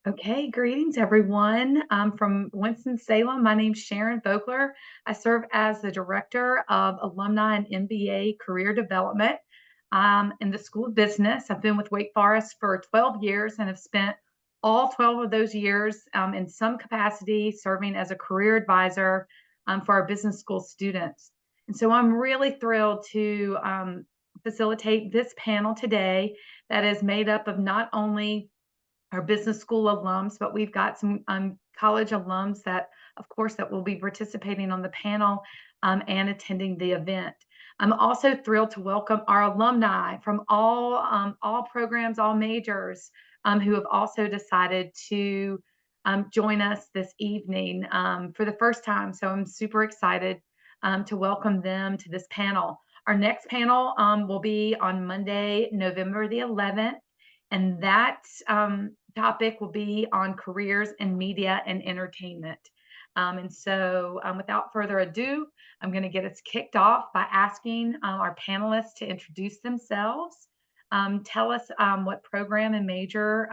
Okay, greetings everyone. I'm from Winston-Salem. My name's Sharon Vogler. I serve as the Director of Alumni and MBA Career Development in the School of Business. I've been with Wake Forest for 12 years and have spent all 12 of those years in some capacity serving as a career advisor for our business school students. And so I'm really thrilled to facilitate this panel today that is made up of not only our business school alums, but we've got some college alums that, of course, that will be participating on the panel and attending the event. I'm also thrilled to welcome our alumni from all programs, all majors, who have also decided to join us this evening for the first time. So I'm super excited to welcome them to this panel. Our next panel will be on Monday, November the 11th, and that topic will be on careers in media and entertainment. Without further ado, I'm going to get us kicked off by asking our panelists to introduce themselves. Tell us what program and major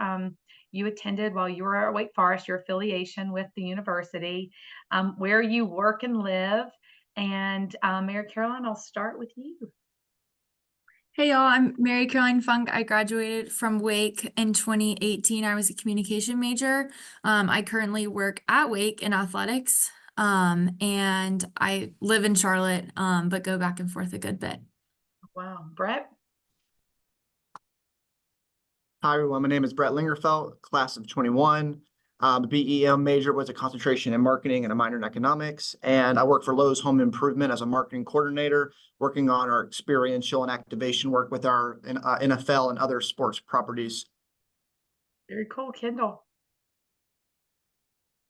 you attended while you were at Wake Forest, your affiliation with the university, where you work and live. And Mary Caroline, I'll start with you. Hey y'all, I'm Mary Caroline Funk. I graduated from Wake in 2018. I was a communication major. I currently work at Wake in athletics, and I live in Charlotte, but go back and forth a good bit. Wow. Brett? Hi, everyone. My name is Brett Lingerfeld, class of 21. The BEM major was a concentration in marketing and a minor in economics. And I work for Lowe's Home Improvement as a marketing coordinator, working on our experiential and activation work with our NFL and other sports properties. Very cool. Kendall?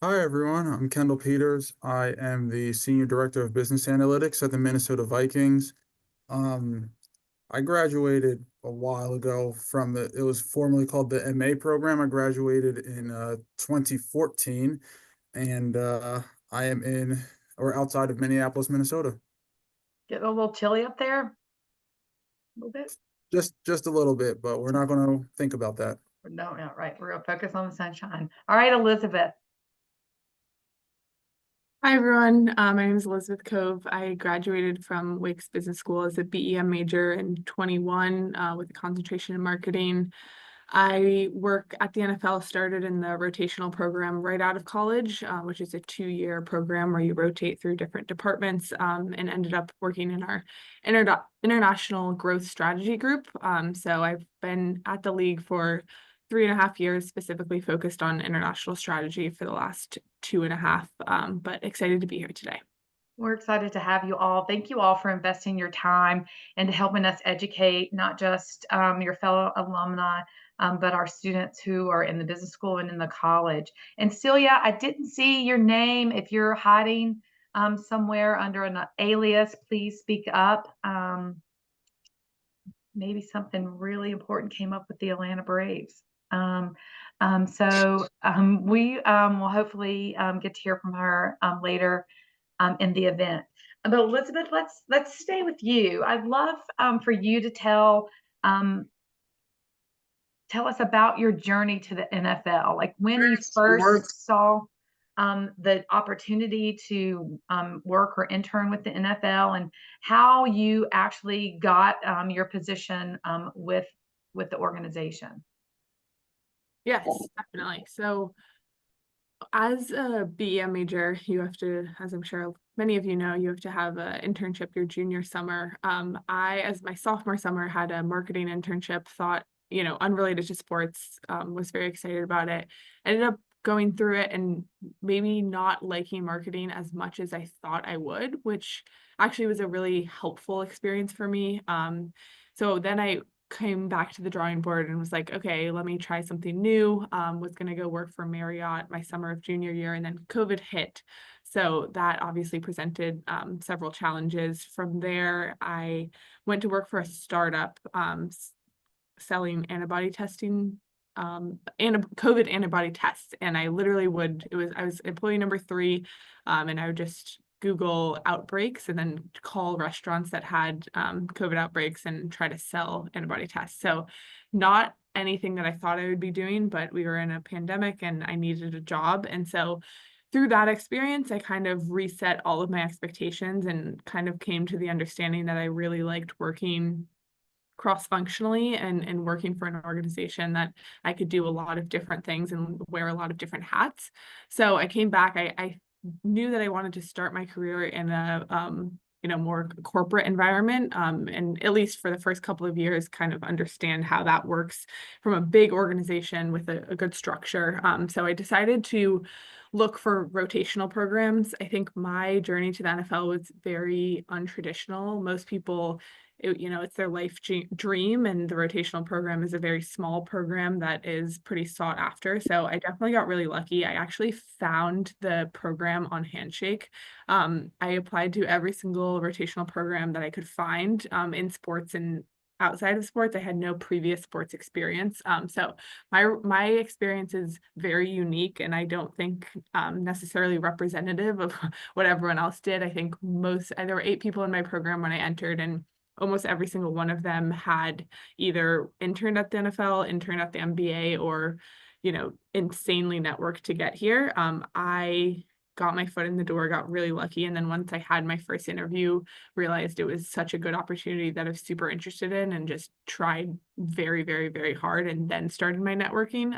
Hi, everyone. I'm Kendall Peters. I am the Senior Director of Business Analytics at the Minnesota Vikings. I graduated a while ago from it was formerly called the MA program. I graduated in 2014, and I am in or outside of Minneapolis, Minnesota. Getting a little chilly up there? A little bit? Just a little bit, but we're not going to think about that. No, not right. We're going to focus on the sunshine. All right, Elizabeth. Hi, everyone. My name is Elizabeth Cove. I graduated from Wake's Business School as a BEM major in 21 with a concentration in marketing. I work at the NFL, started in the rotational program right out of college, which is a 2-year program where you rotate through different departments, and ended up working in our international growth strategy group. So I've been at the league for 3.5 years, specifically focused on international strategy for the last 2.5, but excited to be here today. We're excited to have you all. Thank you all for investing your time and helping us educate not just your fellow alumni, but our students who are in the business school and in the college. And Celia, I didn't see your name. If you're hiding somewhere under an alias, please speak up. Maybe something really important came up with the Atlanta Braves. We will hopefully get to hear from her later in the event. But Elizabeth, let's stay with you. I'd love for you to tell us about your journey to the NFL. Like when you first saw the opportunity to work or intern with the NFL, and how you actually got your position with the organization. Yes, definitely. So as a BEM major, you have to, as I'm sure many of you know, you have to have an internship your junior summer. I, as my sophomore summer, had a marketing internship, thought, unrelated to sports, was very excited about it. Ended up going through it and maybe not liking marketing as much as I thought I would, which actually was a really helpful experience for me. So then I came back to the drawing board and was like, okay, let me try something new. Was going to go work for Marriott my summer of junior year, and then COVID hit. So that obviously presented several challenges. From there, I went to work for a startup selling antibody testing, COVID antibody tests. And I literally I was employee number 3, and I would just Google outbreaks and then call restaurants that had COVID outbreaks and try to sell antibody tests. So not anything that I thought I would be doing, but we were in a pandemic and I needed a job. And so through that experience, I kind of reset all of my expectations and kind of came to the understanding that I really liked working cross-functionally and working for an organization that I could do a lot of different things and wear a lot of different hats. So I came back, I knew that I wanted to start my career in a more corporate environment, and at least for the first couple of years, kind of understand how that works from a big organization with a good structure. So I decided to look for rotational programs. I think my journey to the NFL was very untraditional. Most people, it's their life dream, and the rotational program is a very small program that is pretty sought after. So I definitely got really lucky. I actually found the program on Handshake. I applied to every single rotational program that I could find in sports and outside of sports. I had no previous sports experience. So my experience is very unique, and I don't think necessarily representative of what everyone else did. I think there were 8 people in my program when I entered, and almost every single one of them had either interned at the NFL, interned at the NBA, or, insanely networked to get here. I got my foot in the door, got really lucky. And then once I had my first interview, realized it was such a good opportunity that I was super interested in and just tried very, very, very hard and then started my networking.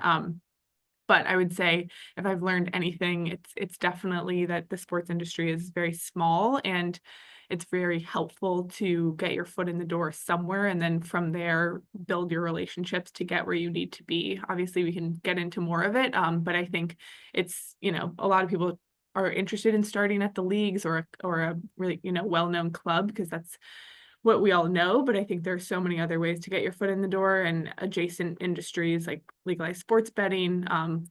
But I would say if I've learned anything, it's definitely that the sports industry is very small, and it's very helpful to get your foot in the door somewhere and then from there build your relationships to get where you need to be. Obviously, we can get into more of it, but I think it's, a lot of people are interested in starting at the leagues or a really, well-known club, because that's what we all know. But I think there's so many other ways to get your foot in the door, and adjacent industries like legalized sports betting.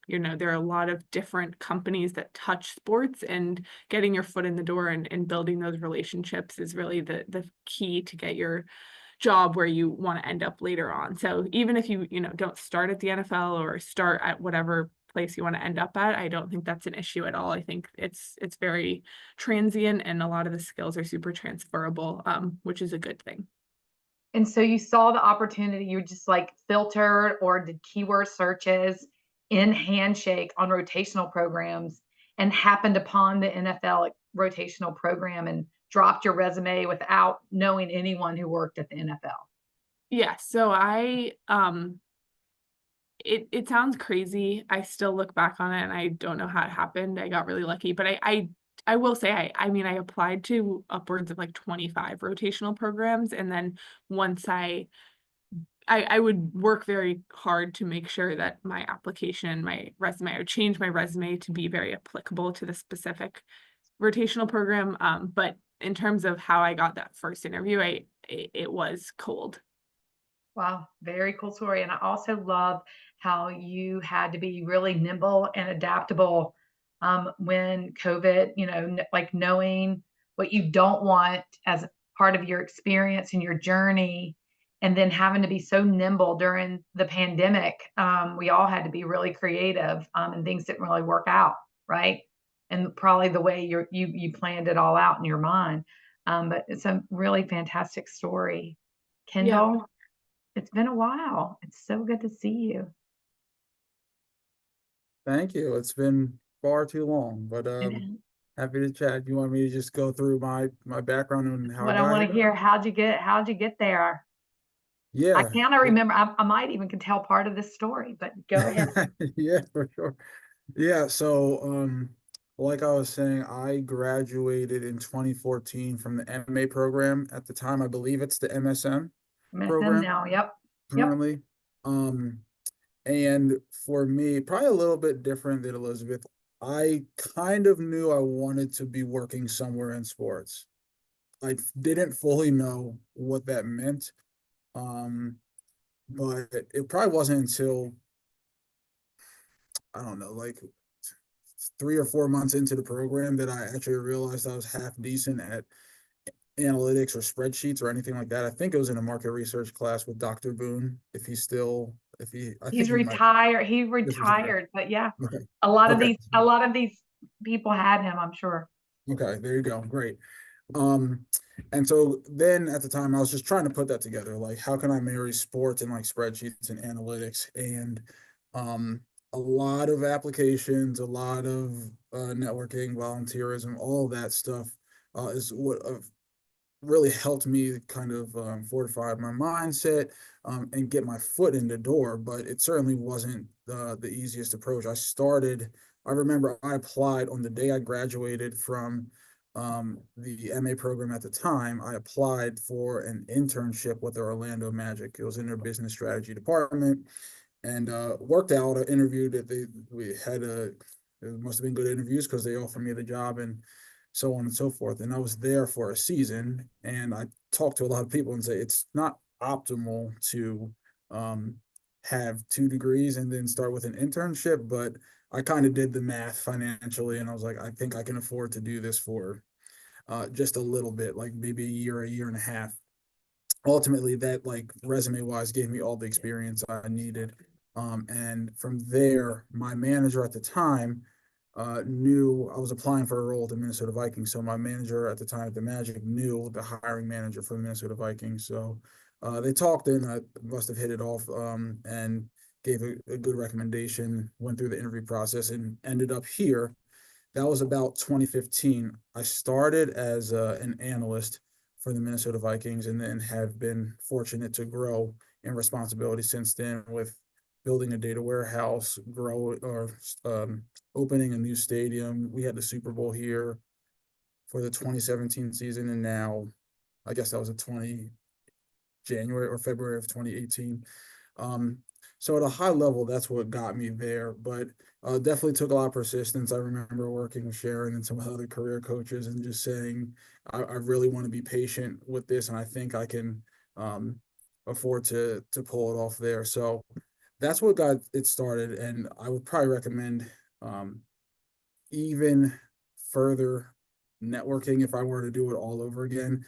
There are a lot of different companies that touch sports, and getting your foot in the door and building those relationships is really the key to get your job where you want to end up later on. So even if you don't start at the NFL or start at whatever place you want to end up at, I don't think that's an issue at all. I think it's very transient, and a lot of the skills are super transferable, which is a good thing. And so you saw the opportunity, you just like filtered or did keyword searches in Handshake on rotational programs and happened upon the NFL rotational program and dropped your resume without knowing anyone who worked at the NFL. Yeah, so it sounds crazy. I still look back on it and I don't know how it happened. I got really lucky, but I will say, I applied to upwards of like 25 rotational programs. And then once I would work very hard to make sure that my application, my resume, I would change my resume to be very applicable to the specific rotational program. But in terms of how I got that first interview, it was cold. Wow, very cool story. And I also love how you had to be really nimble and adaptable when COVID, like knowing what you don't want as part of your experience and your journey, and then having to be so nimble during the pandemic. We all had to be really creative, and things didn't really work out, right? And probably the way you planned it all out in your mind. But it's a really fantastic story. Kendall. Yeah. It's been a while. It's so good to see you. Thank you. It's been far too long, but And happy to chat. You want me to just go through my background and how I what I got want to here? hear, how'd you get there? I Yeah. kind of remember, I might even can tell part of this story, but go ahead. Yeah, for sure. Yeah, so like I was saying, I graduated in 2014 from the MA program. At the time, I believe it's the MSM Miss them program now. Yep. Yep. currently. And for me, probably a little bit different than Elizabeth. I kind of knew I wanted to be working somewhere in sports. I didn't fully know what that meant. But it probably wasn't until, I don't know, like 3 or 4 months into the program that I actually realized I was half decent at analytics or spreadsheets or anything like that. I think it was in a market research class with Dr. Boone. I think He's he might retired. He just retired. retired, but yeah, Okay. a lot of Okay. these people had him, I'm sure. Okay. There you go. Great. And so then at the time I was just trying to put that together. Like, how can I marry sports and like spreadsheets and analytics? And um, a lot of applications, a lot of networking, volunteerism, all that stuff is what really helped me kind of fortify my mindset and get my foot in the door. But it certainly wasn't the easiest approach. I remember I applied on the day I graduated from the MA program at the time. I applied for an internship with the Orlando Magic. It was in their business strategy department, and worked out. I interviewed it. We had it must have been good interviews because they offered me the job and so on and so forth. And I was there for a season, and I talked to a lot of people and say it's not optimal to um, have 2 degrees and then start with an internship, but I kind of did the math financially, and I was like, I think I can afford to do this for just a little bit, like maybe a year and a half. Ultimately, that like resume wise gave me all the experience I needed. And from there, my manager at the time knew I was applying for a role at the Minnesota Vikings. So my manager at the time at the Magic knew the hiring manager for the Minnesota Vikings. So they talked, and I must have hit it off and gave a good recommendation, went through the interview process, and ended up here. That was about 2015. I started as an analyst for the Minnesota Vikings, and then have been fortunate to grow in responsibility since then, with building a data warehouse, opening a new stadium. We had the Super Bowl here for the 2017 season, and now I guess that was a 20 January or February of 2018. Um, so at a high level, that's what got me there, but definitely took a lot of persistence. I remember working with Sharon and some other career coaches and just saying, I really want to be patient with this, and I think I can afford to pull it off there. So that's what got it started, and I would probably recommend even further networking if I were to do it all over again.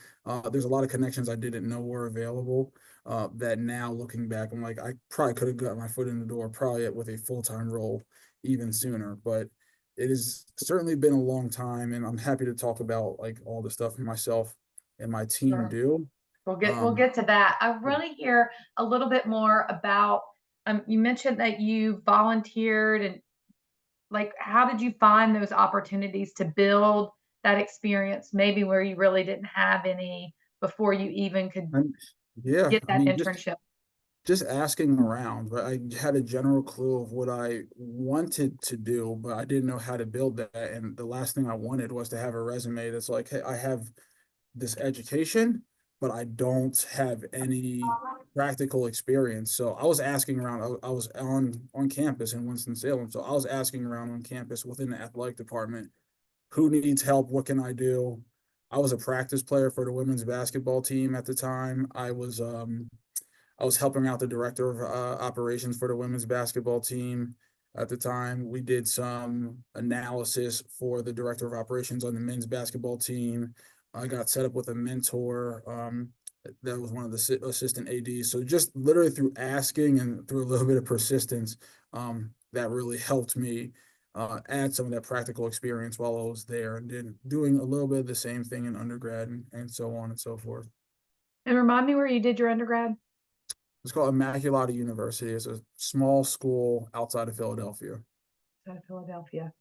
There's a lot of connections I didn't know were available that now looking back, I'm like, I probably could have got my foot in the door probably with a full-time role even sooner, but it has certainly been a long time, and I'm happy to talk about like all the stuff myself and my team Sure. do. We'll get to that. I really hear a little bit more about you mentioned that you volunteered, and like how did you find those opportunities to build that experience maybe where you really didn't have any before you even could And yeah, get I that mean, internship? just asking around, but I had a general clue of what I wanted to do, but I didn't know how to build that. And the last thing I wanted was to have a resume that's like, hey, I have this education, but I don't have any practical experience. So I was asking around. I was on campus in Winston-Salem, so I was asking around on campus within the athletic department, who needs help? What can I do? I was a practice player for the women's basketball team at the time. I was helping out the director of operations for the women's basketball team at the time. We did some analysis for the director of operations on the men's basketball team. I got set up with a mentor that was one of the assistant ADs. So just literally through asking and through a little bit of persistence, that really helped me add some of that practical experience while I was there, and then doing a little bit of the same thing in undergrad and so on and so forth. And remind me where you did your undergrad? It's called Immaculata University. It's a small school outside of Philadelphia. Out of Philadelphia.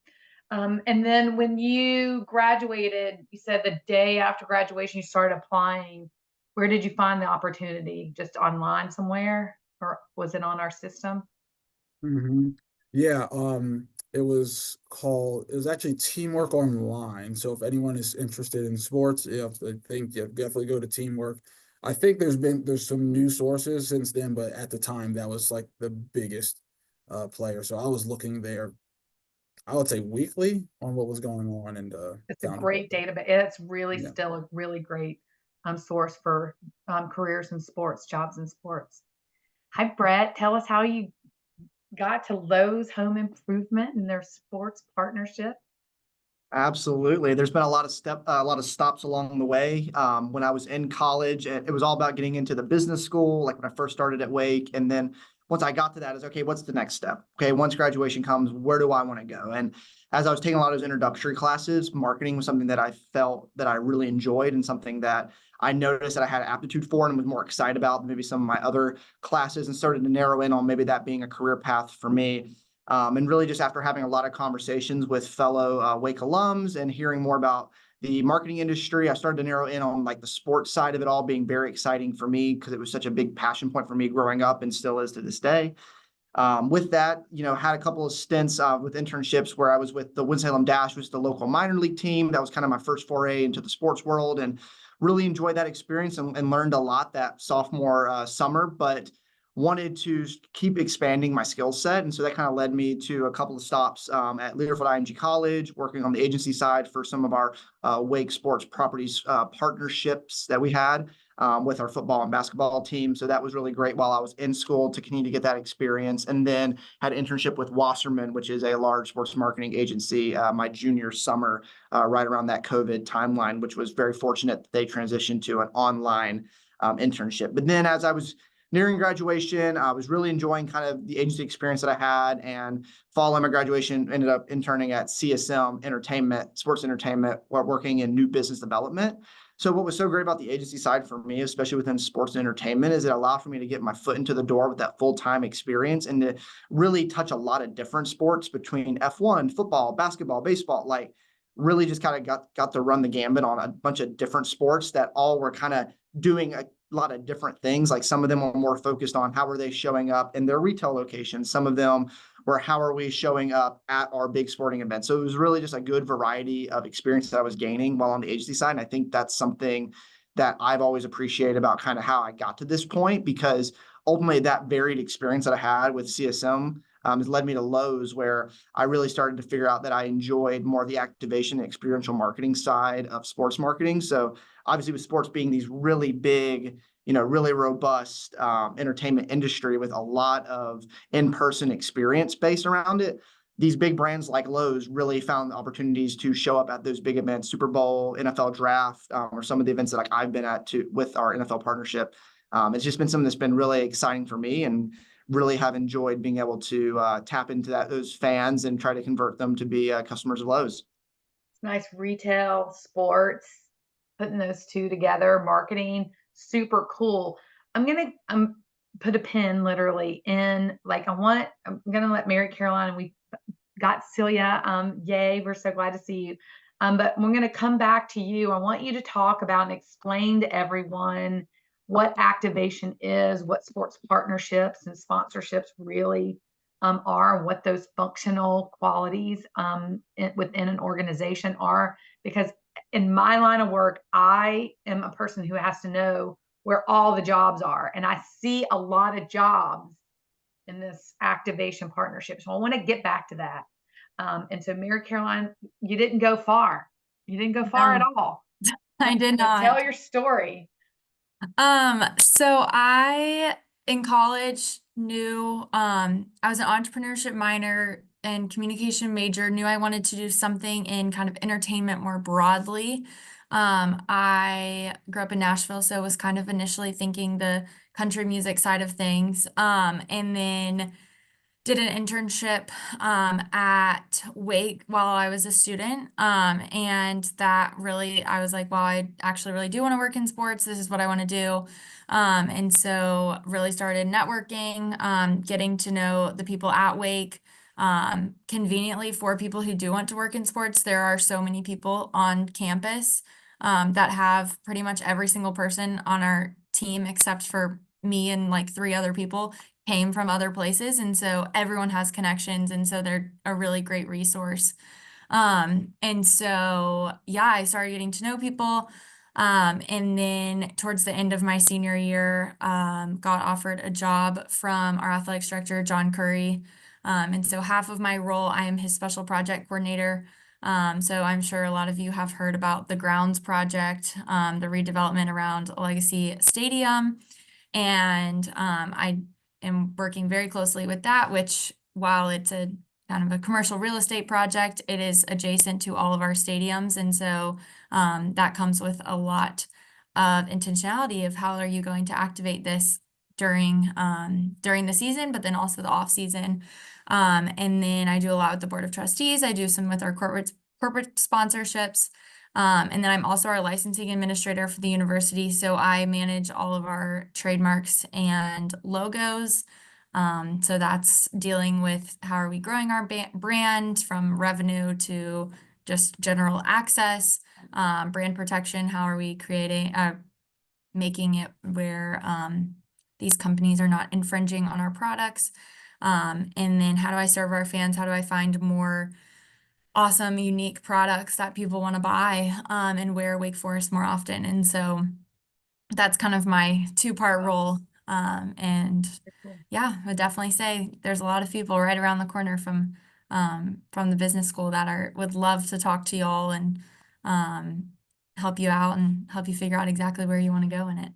And then when you graduated, you said the day after graduation you started applying. Where did you find the opportunity? Just online somewhere, or was it on our system? Mm-hmm. Yeah, it was actually Teamwork Online. So if anyone is interested in sports, I think you definitely go to Teamwork. I think there's some new sources since then, but at the time that was like the biggest player. So I was looking there, I would say weekly on what was going on, and It's a found great database. It's really yeah. still a really great source for careers in sports, jobs in sports. Hi, Brett. Tell us how you got to Lowe's Home Improvement and their sports partnership. Absolutely. There's been a lot of stops along the way. When I was in college, it was all about getting into the business school, like when I first started at Wake. And then once I got to that is, okay, what's the next step? Okay, once graduation comes, where do I want to go? And as I was taking a lot of those introductory classes, marketing was something that I felt that I really enjoyed and something that I noticed that I had aptitude for and was more excited about than maybe some of my other classes, and started to narrow in on maybe that being a career path for me. And really just after having a lot of conversations with fellow Wake alums and hearing more about the marketing industry, I started to narrow in on like the sports side of it all being very exciting for me because it was such a big passion point for me growing up and still is to this day. With that, had a couple of stints with internships where I was with the Winston-Salem Dash, which was the local minor league team. That was kind of my first foray into the sports world, and really enjoyed that experience and learned a lot that sophomore summer, but wanted to keep expanding my skill set. And so that kind of led me to a couple of stops at Leaderfield IMG College, working on the agency side for some of our Wake Sports Properties partnerships that we had with our football and basketball team. So that was really great while I was in school to continue to get that experience. And then had an internship with Wasserman, which is a large sports marketing agency, my junior summer, right around that COVID timeline, which was very fortunate that they transitioned to an online internship. But then as I was nearing graduation, I was really enjoying kind of the agency experience that I had, and following my graduation, ended up interning at CSM Entertainment, Sports Entertainment, while working in new business development. So what was so great about the agency side for me, especially within sports and entertainment, is it allowed for me to get my foot into the door with that full-time experience and to really touch a lot of different sports between F1, football, basketball, baseball, like really just kind of got to run the gambit on a bunch of different sports that all were kind of doing a lot of different things. Like some of them were more focused on how are they showing up in their retail locations. Some of them were how are we showing up at our big sporting events. So it was really just a good variety of experience that I was gaining while on the agency side. And I think that's something that I've always appreciated about kind of how I got to this point, because ultimately that varied experience that I had with CSM has led me to Lowe's, where I really started to figure out that I enjoyed more of the activation and experiential marketing side of sports marketing. So obviously with sports being these really big, really robust entertainment industry with a lot of in-person experience based around it, these big brands like Lowe's really found opportunities to show up at those big events, Super Bowl, NFL draft, or some of the events that I've been at with our NFL partnership. It's just been something that's been really exciting for me, and really have enjoyed being able to tap into those fans and try to convert them to be customers of Lowe's. It's nice retail, sports, putting those two together, marketing, super cool. I'm gonna put a pin literally in like I'm gonna let Mary Caroline, we got Celia. Yay, we're so glad to see you. But we're gonna come back to you. I want you to talk about and explain to everyone what activation is, what sports partnerships and sponsorships really are, and what those functional qualities within an organization are. Because in my line of work, I am a person who has to know where all the jobs are. And I see a lot of jobs in this activation partnership. So I want to get back to that. And so Mary Caroline, you didn't go far. You didn't go far at all. I did So not. tell your story. So I, in college, knew, I was an entrepreneurship minor and communication major, knew I wanted to do something in kind of entertainment more broadly. I grew up in Nashville, so was kind of initially thinking the country music side of things. And then did an internship at Wake while I was a student. And that really, I was like, well, I actually really do want to work in sports. This is what I want to do. And so really started networking, getting to know the people at Wake. Conveniently for people who do want to work in sports, there are so many people on campus that have pretty much every single person on our team except for me and like 3 other people came from other places, and so everyone has connections, and so they're a really great resource. And so yeah, I started getting to know people, and then towards the end of my senior year, got offered a job from our athletics director, John Curry. And so half of my role, I am his special project coordinator. So I'm sure a lot of you have heard about the grounds project, the redevelopment around Legacy Stadium. And I am working very closely with that, which while it's a kind of a commercial real estate project, it is adjacent to all of our stadiums. And so that comes with a lot of intentionality of how are you going to activate this during the season, but then also the off season. And then I do a lot with the board of trustees. I do some with our corporate sponsorships. And then I'm also our licensing administrator for the university. So I manage all of our trademarks and logos. So that's dealing with how are we growing our brand from revenue to just general access, brand protection. How are we making it where these companies are not infringing on our products? And then how do I serve our fans? How do I find more awesome, unique products that people want to buy and wear Wake Forest more often? And so that's kind of my two-part role. And yeah, I would definitely say there's a lot of people right around the corner from the business school that would love to talk to y'all and help you out and help you figure out exactly where you want to go in it.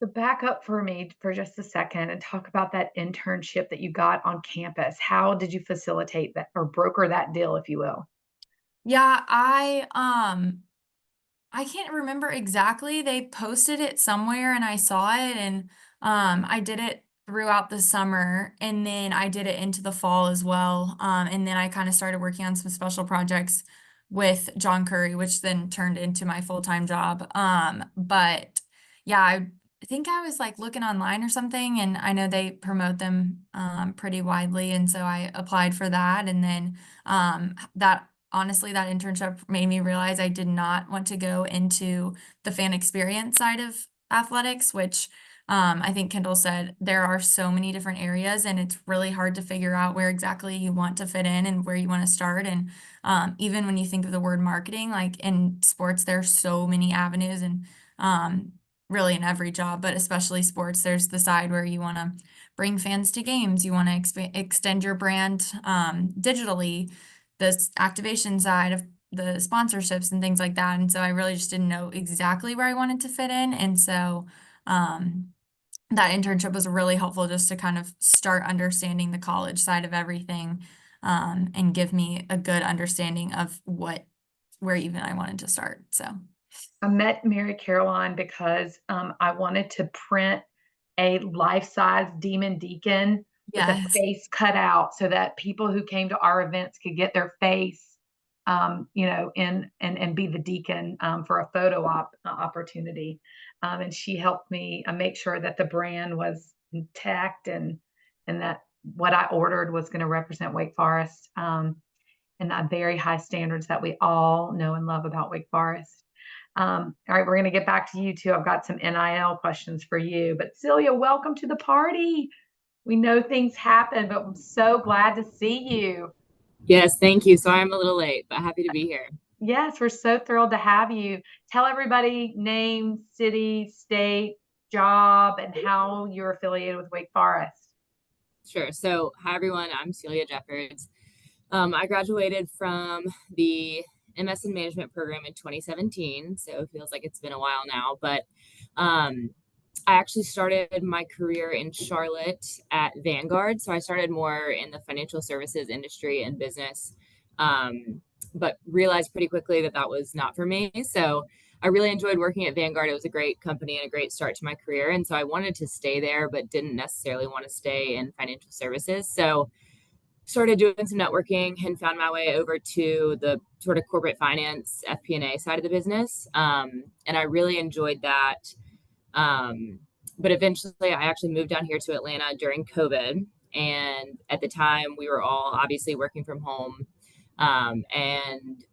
So back up for me for just a second and talk about that internship that you got on campus. How did you facilitate that or broker that deal, if you will? Yeah, I can't remember exactly. They posted it somewhere and I saw it, and I did it throughout the summer, and then I did it into the fall as well. And then I kind of started working on some special projects with John Curry, which then turned into my full-time job. But yeah, I think I was like looking online or something, and I know they promote them pretty widely, and so I applied for that, and then that honestly, that internship made me realize I did not want to go into the fan experience side of athletics, which I think Kendall said there are so many different areas, and it's really hard to figure out where exactly you want to fit in and where you want to start. And even when you think of the word marketing, like in sports, there's so many avenues, and really in every job, but especially sports, there's the side where you want to bring fans to games, you want to extend your brand digitally, the activation side of the sponsorships and things like that. And so I really just didn't know exactly where I wanted to fit in. And so that internship was really helpful just to kind of start understanding the college side of everything and give me a good understanding of where even I wanted to start. So I met Mary Caroline because I wanted to print a life-size Demon Deacon with a yes. face cut out so that people who came to our events could get their face, in and be the deacon for a photo opportunity. And she helped me make sure that the brand was intact and that what I ordered was going to represent Wake Forest and the very high standards that we all know and love about Wake Forest. All right, we're going to get back to you two. I've got some NIL questions for you. But Celia, welcome to the party. We know things happen, but I'm so glad to see you. Yes, thank you. Sorry I'm a little late, but happy to be here. Yes, we're so thrilled to have you. Tell everybody name, city, state, job, and how you're affiliated with Wake Forest. Sure. So, hi everyone. I'm Celia Jeffords. I graduated from the MS in Management program in 2017, so it feels like it's been a while now. But I actually started my career in Charlotte at Vanguard. So I started more in the financial services industry and business, but realized pretty quickly that that was not for me. So I really enjoyed working at Vanguard. It was a great company and a great start to my career. And so I wanted to stay there, but didn't necessarily want to stay in financial services. So started doing some networking and found my way over to the sort of corporate finance FP&A side of the business. And I really enjoyed that. But eventually I actually moved down here to Atlanta during COVID. And at the time we were all obviously working from home, and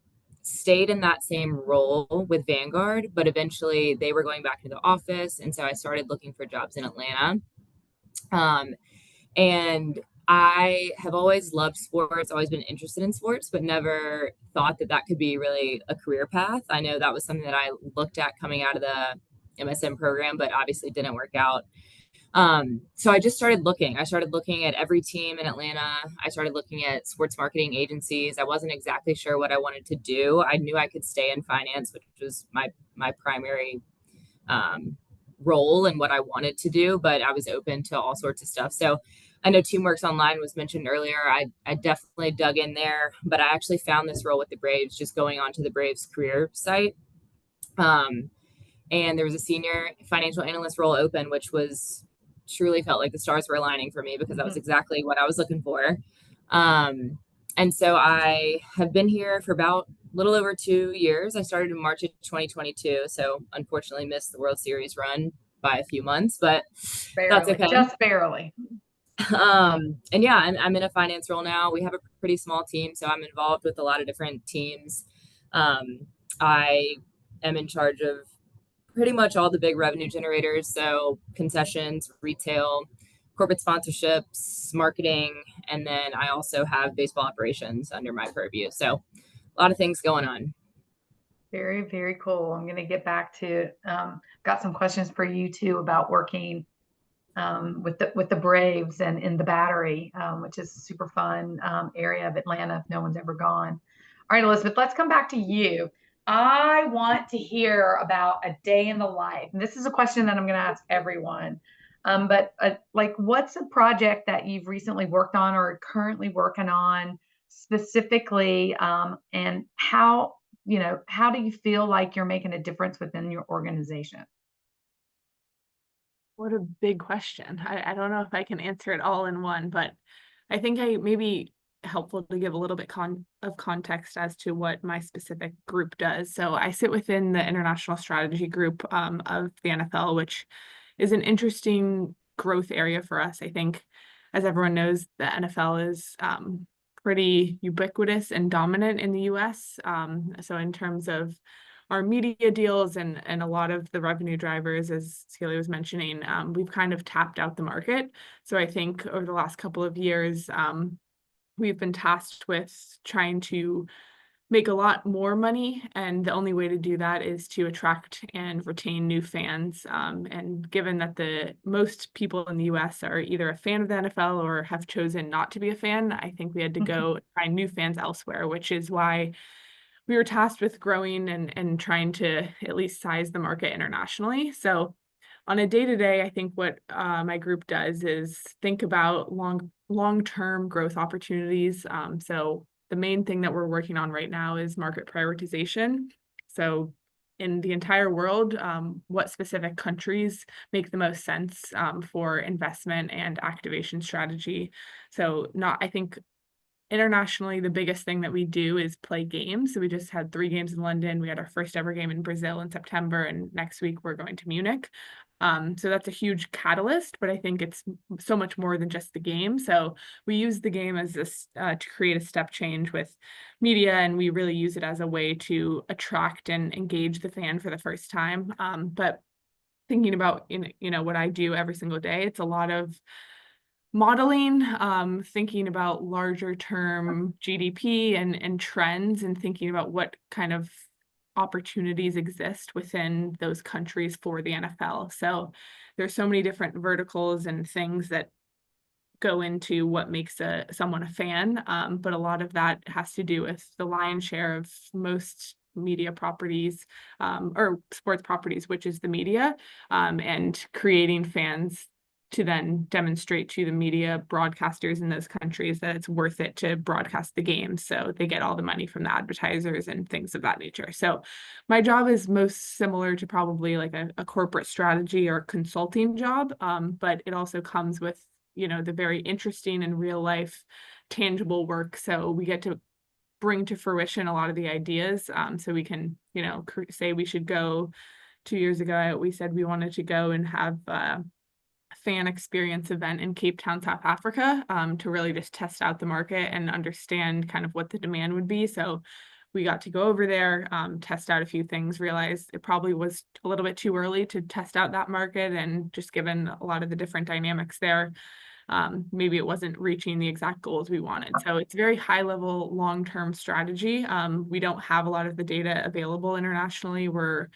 stayed in that same role with Vanguard, but eventually they were going back to the office. And so I started looking for jobs in Atlanta. And I have always loved sports, always been interested in sports, but never thought that that could be really a career path. I know that was something that I looked at coming out of the MSM program, but obviously didn't work out. So I just started looking. I started looking at every team in Atlanta. I started looking at sports marketing agencies. I wasn't exactly sure what I wanted to do. I knew I could stay in finance, which was my primary role and what I wanted to do, but I was open to all sorts of stuff. So I know Teamworks Online was mentioned earlier. I definitely dug in there, but I actually found this role with the Braves just going onto the Braves career site. And there was a senior financial analyst role open, which was truly felt like the stars were aligning for me because that was exactly what I was looking for. And so I have been here for about a little over 2 years. I started in March of 2022, so unfortunately missed the World Series run by a few months, but that's Barely, okay. just barely. And yeah, I'm in a finance role now. We have a pretty small team, so I'm involved with a lot of different teams. I am in charge of pretty much all the big revenue generators, so concessions, retail, corporate sponsorships, marketing, and then I also have baseball operations under my purview. So a lot of things going on. Very, very cool. I'm going to get back to, got some questions for you too about working with the Braves and in the Battery, which is a super fun area of Atlanta if no one's ever gone. All right, Elizabeth, let's come back to you. I want to hear about a day in the life. And this is a question that I'm going to ask everyone. But like, what's a project that you've recently worked on or currently working on specifically, and how do you feel like you're making a difference within your organization? What a big question. I don't know if I can answer it all in one, but I think I maybe helpful to give a little bit of context as to what my specific group does. So I sit within the international strategy group of the NFL, which is an interesting growth area for us. I think, as everyone knows, the NFL is pretty ubiquitous and dominant in the US. So in terms of our media deals and a lot of the revenue drivers, as Celia was mentioning, we've kind of tapped out the market. So I think over the last couple of years, we've been tasked with trying to make a lot more money. And the only way to do that is to attract and retain new fans. And given that the most people in the US are either a fan of the NFL or have chosen not to be a fan, I think we had to go find new fans elsewhere, which is why we were tasked with growing and trying to at least size the market internationally. So on a day-to-day, I think what my group does is think about long-term growth opportunities. So the main thing that we're working on right now is market prioritization. So in the entire world, what specific countries make the most sense for investment and activation strategy. So I think internationally, the biggest thing that we do is play games. So we just had 3 games in London. We had our first ever game in Brazil in September, and next week we're going to Munich. So that's a huge catalyst, but I think it's so much more than just the game. So we use the game as this to create a step change with media, and we really use it as a way to attract and engage the fan for the first time. But thinking about what I do every single day, it's a lot of modeling, thinking about larger term GDP and trends, and thinking about what kind of opportunities exist within those countries for the NFL. So there's so many different verticals and things that go into what makes someone a fan, but a lot of that has to do with the lion's share of most media properties or sports properties, which is the media, and creating fans to then demonstrate to the media broadcasters in those countries that it's worth it to broadcast the game. So they get all the money from the advertisers and things of that nature. So my job is most similar to probably like a corporate strategy or consulting job, but it also comes with, the very interesting and real life tangible work. So we get to bring to fruition a lot of the ideas. So we can, say we should go 2 years ago, we said we wanted to go and have fan experience event in Cape Town, South Africa, to really just test out the market and understand kind of what the demand would be. So we got to go over there, test out a few things, realized it probably was a little bit too early to test out that market. And just given a lot of the different dynamics there, maybe it wasn't reaching the exact goals we wanted. So it's very high level, long-term strategy. We don't have a lot of the data available internationally. We're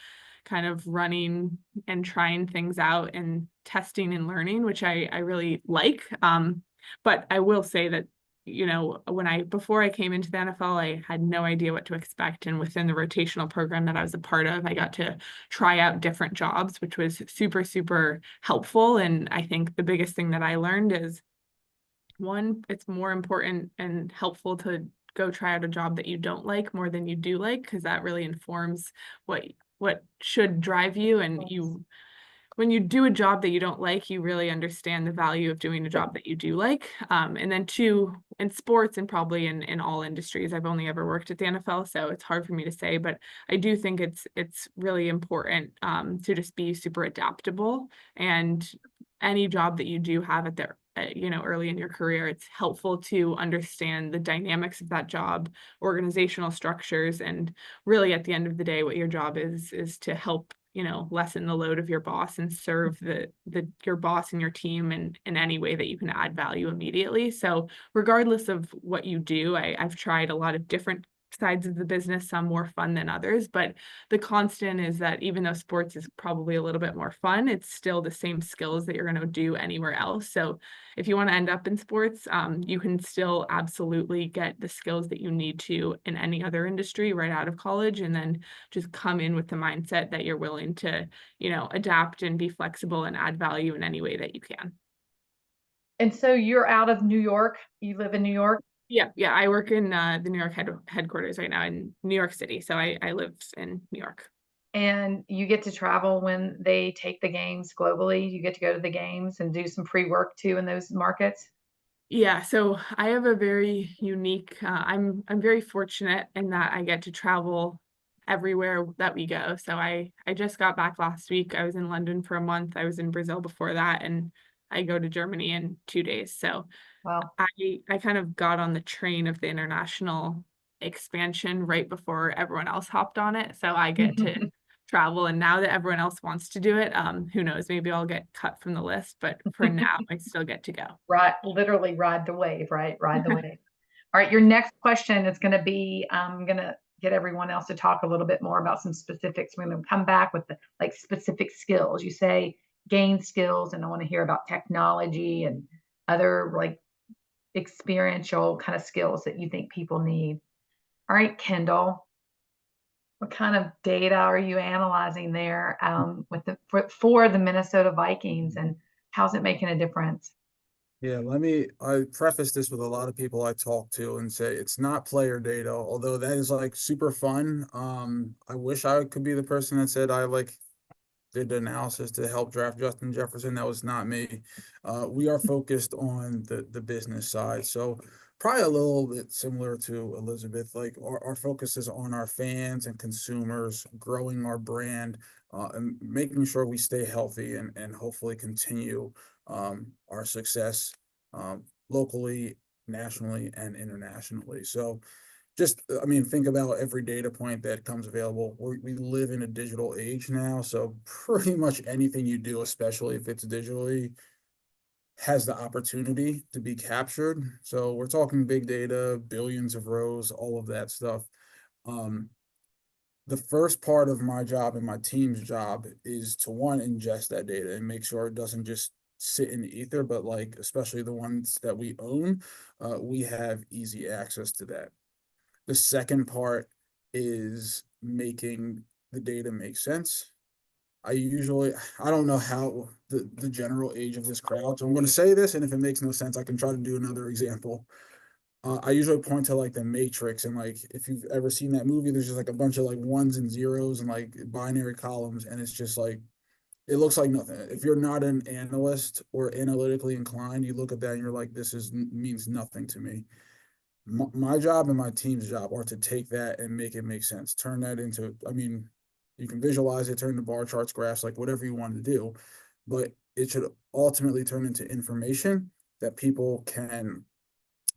kind of running and trying things out and testing and learning, which I really like. But I will say that, before I came into the NFL, I had no idea what to expect. And within the rotational program that I was a part of, I got to try out different jobs, which was super, super helpful. And I think the biggest thing that I learned is, one, it's more important and helpful to go try out a job that you don't like more than you do like, because that really informs what should drive you. And when you do a job that you don't like, you really understand the value of doing a job that you do like. And then two, in sports and probably in all industries, I've only ever worked at the NFL, so it's hard for me to say, but I do think it's really important to just be super adaptable. And any job that you do have at the early in your career, it's helpful to understand the dynamics of that job, organizational structures, and really at the end of the day, what your job is to help lessen the load of your boss and serve your boss and your team in any way that you can add value immediately. So regardless of what you do, I've tried a lot of different sides of the business, some more fun than others, but the constant is that even though sports is probably a little bit more fun, it's still the same skills that you're going to do anywhere else. So if you want to end up in sports, you can still absolutely get the skills that you need to in any other industry right out of college, and then just come in with the mindset that you're willing to, adapt and be flexible and add value in any way that you can. And so you're out of New York. You live in New York? Yeah. I work in the New York headquarters right now in New York City. So I live in New York. And you get to travel when they take the games globally. You get to go to the games and do some pre-work too in those markets. Yeah, so I have a very unique, I'm very fortunate in that I get to travel everywhere that we go. So I just got back last week. I was in London for a month. I was in Brazil before that, and I go to Germany in 2 days. So Wow. I kind of got on the train of the international expansion right before everyone else hopped on it. So I get to travel, and now that everyone else wants to do it, who knows, maybe I'll get cut from the list, but for now I still get to go. Right, literally ride the wave, right? Ride the wave. All right, your next question is going to be, I'm going to get everyone else to talk a little bit more about some specifics. We're going to come back with the specific skills. You say gain skills, and I want to hear about technology and other experiential kind of skills that you think people need. All right, Kendall, what kind of data are you analyzing there for the Minnesota Vikings, and how's it making a difference? Yeah, I preface this with a lot of people I talk to and say it's not player data, although that is like super fun. I wish I could be the person that said I did the analysis to help draft Justin Jefferson. That was not me. We are focused on the business side. So probably a little bit similar to Elizabeth, like our focus is on our fans and consumers, growing our brand, and making sure we stay healthy and hopefully continue our success locally, nationally, and internationally. So think about every data point that comes available. We live in a digital age now, so pretty much anything you do, especially if it's digitally, has the opportunity to be captured. So we're talking big data, billions of rows, all of that stuff. The first part of my job and my team's job is to ingest that data and make sure it doesn't just sit in the ether, but especially the ones that we own, we have easy access to that. The second part is making the data make sense. I don't know how the general age of this crowd, so I'm going to say this, and if it makes no sense, I can try to do another example. I usually point to the Matrix, and if you've ever seen that movie, there's just a bunch of ones and zeros and binary columns, and it's just it looks like nothing. If you're not an analyst or analytically inclined, you look at that and you're like, means nothing to me. My job and my team's job are to take that and make it make sense. Turn that into, you can visualize it, turn the bar charts, graphs, whatever you want to do, but it should ultimately turn into information that people can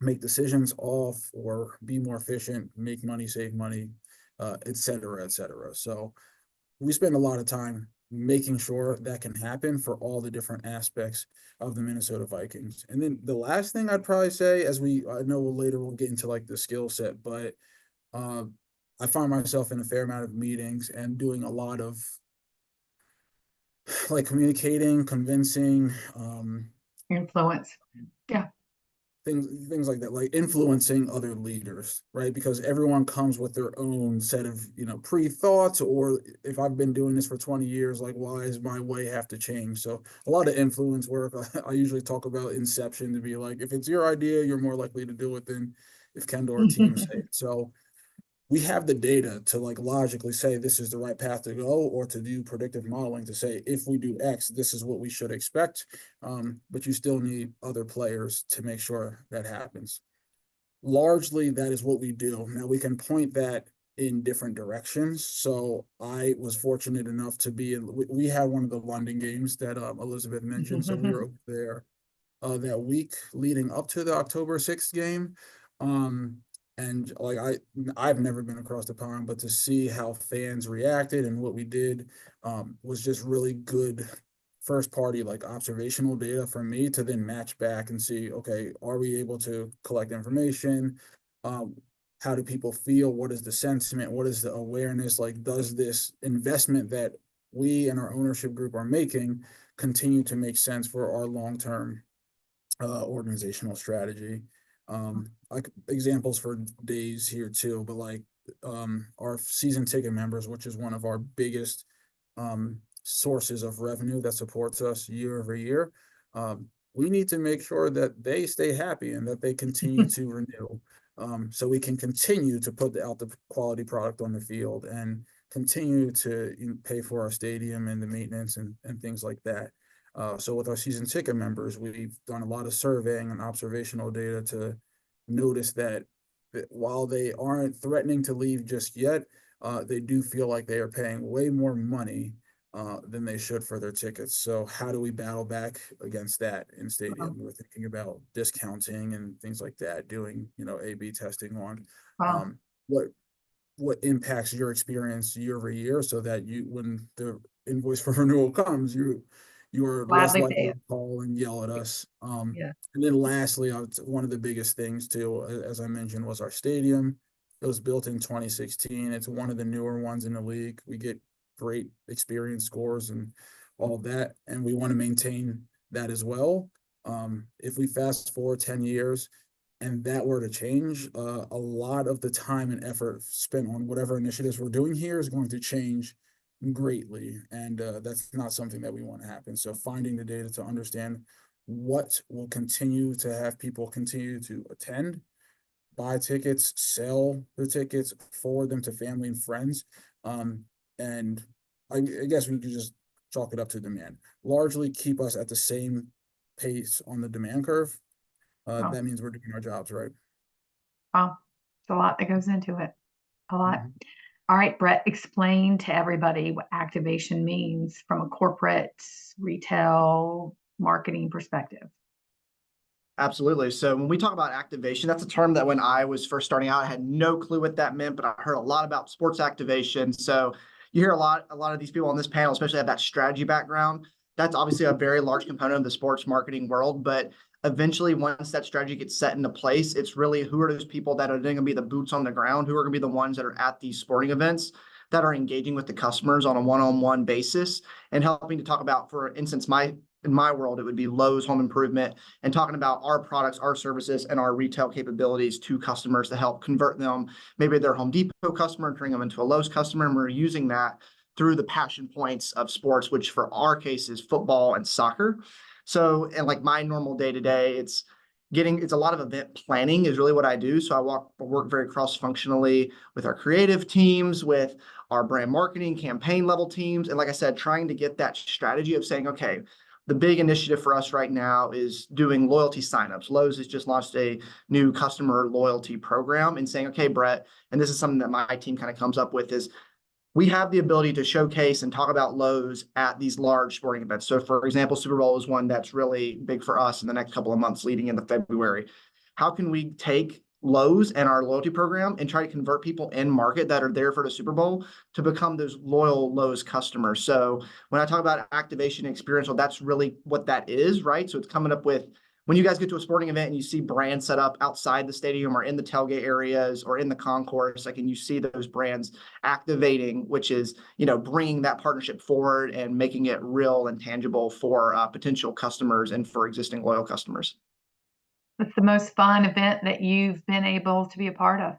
make decisions off or be more efficient, make money, save money, et cetera, et cetera. So we spend a lot of time making sure that can happen for all the different aspects of the Minnesota Vikings. And then the last thing I'd probably say, I know later we'll get into the skill set, but I find myself in a fair amount of meetings and doing a lot of communicating, convincing, Influence. Yeah. Things like that, influencing other leaders, right? Because everyone comes with their own set of pre-thoughts, or if I've been doing this for 20 years, why does my way have to change? So a lot of influence work. I usually talk about inception to be if it's your idea, you're more likely to do it than if Kendall or team say it. So we have the data to like logically say this is the right path to go, or to do predictive modeling to say if we do X, this is what we should expect. But you still need other players to make sure that happens. Largely, that is what we do. Now we can point that in different directions. So I was fortunate enough to be in. We had one of the London games that Elizabeth mentioned, so we were over there that week leading up to the October 6th game. And like I've never been across the pond, but to see how fans reacted and what we did was just really good first party like observational data for me to then match back and see, okay, are we able to collect information? How do people feel? What is the sentiment? What is the awareness? Like, does this investment that we and our ownership group are making continue to make sense for our long-term organizational strategy? Like examples for days here too, but like our season ticket members, which is one of our biggest sources of revenue that supports us year over year. We need to make sure that they stay happy and that they continue to renew. So we can continue to put out the quality product on the field and continue to pay for our stadium and the maintenance and things like that. So with our season ticket members, we've done a lot of surveying and observational data to notice that while they aren't threatening to leave just yet, they do feel like they are paying way more money than they should for their tickets. So how do we battle back against that in stadium? We're thinking about discounting and things like that, doing, A/B testing on what impacts your experience year over year, so that when the invoice for renewal comes, you are less Gladly pay likely it. to call and yell at us. Yeah. And then lastly, one of the biggest things too, as I mentioned, was our stadium. It was built in 2016. It's one of the newer ones in the league. We get great experience scores and all of that, and we want to maintain that as well. If we fast forward 10 years and that were to change, a lot of the time and effort spent on whatever initiatives we're doing here is going to change greatly, and that's not something that we want to happen. So finding the data to understand what will continue to have people continue to attend, buy tickets, sell the tickets, forward them to family and friends, and I guess we could just chalk it up to demand. Largely keep us at the same pace on the demand curve. Wow. That means we're doing our jobs right. Wow. It's a lot that goes into it. A lot. All right, Brett, explain to everybody what activation means from a corporate, retail, marketing perspective. Absolutely. So when we talk about activation, that's a term that when I was first starting out, I had no clue what that meant, but I heard a lot about sports activation. So you hear a lot of these people on this panel, especially have that strategy background. That's obviously a very large component of the sports marketing world, but eventually once that strategy gets set into place, it's really who are those people that are going to be the boots on the ground, who are going to be the ones that are at these sporting events that are engaging with the customers on a one-on-one basis and helping to talk about, for instance, in my world, it would be Lowe's Home Improvement, and talking about our products, our services, and our retail capabilities to customers to help convert them, maybe their Home Depot customer, and turning them into a Lowe's customer. And we're using that through the passion points of sports, which for our case is football and soccer. So, and like my normal day-to-day, it's a lot of event planning is really what I do. So I work very cross-functionally with our creative teams, with our brand marketing campaign level teams. And like I said, trying to get that strategy of saying, okay, the big initiative for us right now is doing loyalty signups. Lowe's has just launched a new customer loyalty program and saying, okay, Brett, and this is something that my team kind of comes up with, is we have the ability to showcase and talk about Lowe's at these large sporting events. So for example, Super Bowl is one that's really big for us in the next couple of months leading into February. How can we take Lowe's and our loyalty program and try to convert people in market that are there for the Super Bowl to become those loyal Lowe's customers? So when I talk about activation experiential, that's really what that is, right? So it's coming up with, when you guys get to a sporting event and you see brands set up outside the stadium or in the tailgate areas or in the concourse, like, and you see those brands activating, which is, bringing that partnership forward and making it real and tangible for potential customers and for existing loyal customers. What's the most fun event that you've been able to be a part of?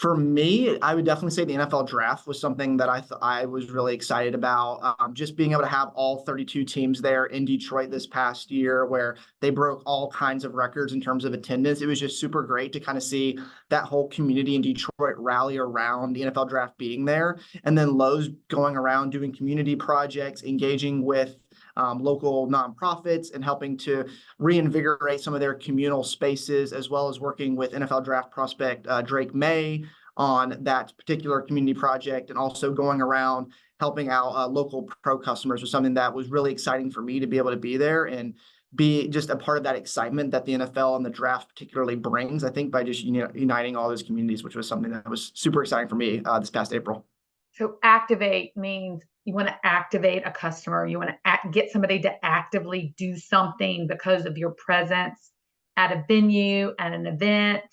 For me, I would definitely say the NFL draft was something that I was really excited about. Just being able to have all 32 teams there in Detroit this past year, where they broke all kinds of records in terms of attendance. It was just super great to kind of see that whole community in Detroit rally around the NFL draft being there, and then Lowe's going around doing community projects, engaging with local nonprofits, and helping to reinvigorate some of their communal spaces, as well as working with NFL draft prospect Drake May on that particular community project, and also going around helping out local pro customers was something that was really exciting for me to be able to be there and be just a part of that excitement that the NFL and the draft particularly brings, I think, by just uniting all those communities, which was something that was super exciting for me this past April. So activate means you want to activate a customer. You want to get somebody to actively do something because of your presence at a venue, at an event,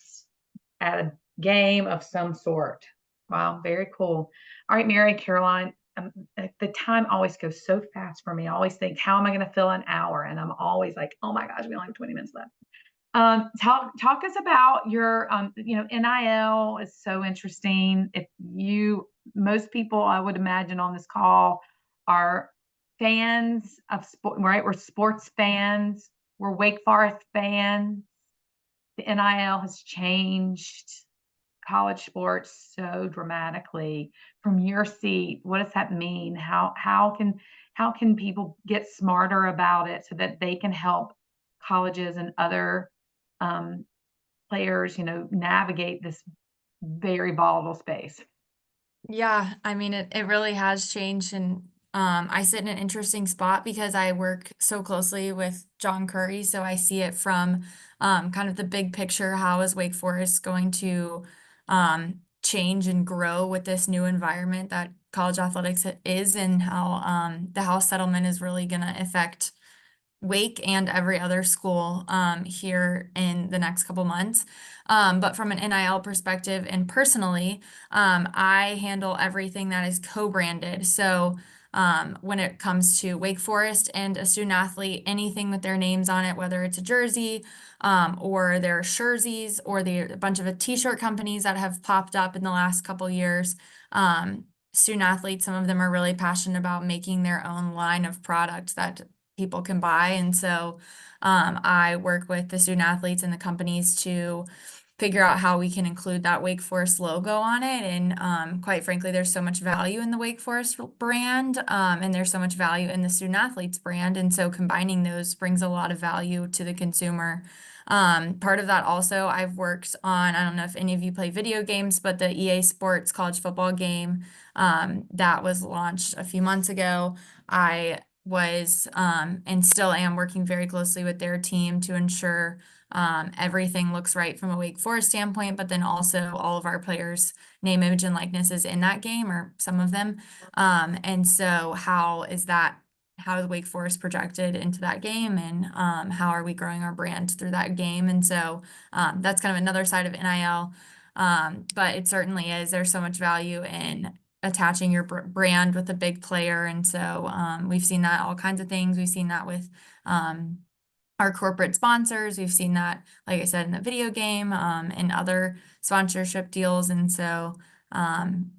at a game of some sort. Wow, very cool. All right, Mary Caroline, the time always goes so fast for me. I always think, how am I going to fill an hour? And I'm always like, oh my gosh, we only have 20 minutes left. Talk us about your, NIL is so interesting. Most people I would imagine on this call are fans of sport, right? We're sports fans. We're Wake Forest fans. The NIL has changed college sports so dramatically. From your seat, what does that mean? How can people get smarter about it so that they can help colleges and other players, navigate this very volatile space? Yeah, I mean, it really has changed. And I sit in an interesting spot because I work so closely with John Curry. So I see it from kind of the big picture. How is Wake Forest going to change and grow with this new environment that college athletics is, and how the House settlement is really going to affect Wake and every other school here in the next couple months. But from an NIL perspective and personally, I handle everything that is co-branded. So when it comes to Wake Forest and a student athlete, anything with their names on it, whether it's a jersey or their jerseys or a bunch of t-shirt companies that have popped up in the last couple years. Student athletes, some of them are really passionate about making their own line of products that people can buy. And so I work with the student athletes and the companies to figure out how we can include that Wake Forest logo on it. And quite frankly, there's so much value in the Wake Forest brand, and there's so much value in the student athletes brand. And so combining those brings a lot of value to the consumer. Part of that also, I've worked on, I don't know if any of you play video games, but the EA Sports college football game that was launched a few months ago. I was and still am working very closely with their team to ensure everything looks right from a Wake Forest standpoint, but then also all of our players' name, image, and likeness is in that game, or some of them. And so how is Wake Forest projected into that game, and how are we growing our brand through that game? And so that's kind of another side of NIL. But it certainly is, there's so much value in attaching your brand with a big player. And so we've seen that all kinds of things. We've seen that with our corporate sponsors. We've seen that, like I said, in the video game and other sponsorship deals. And so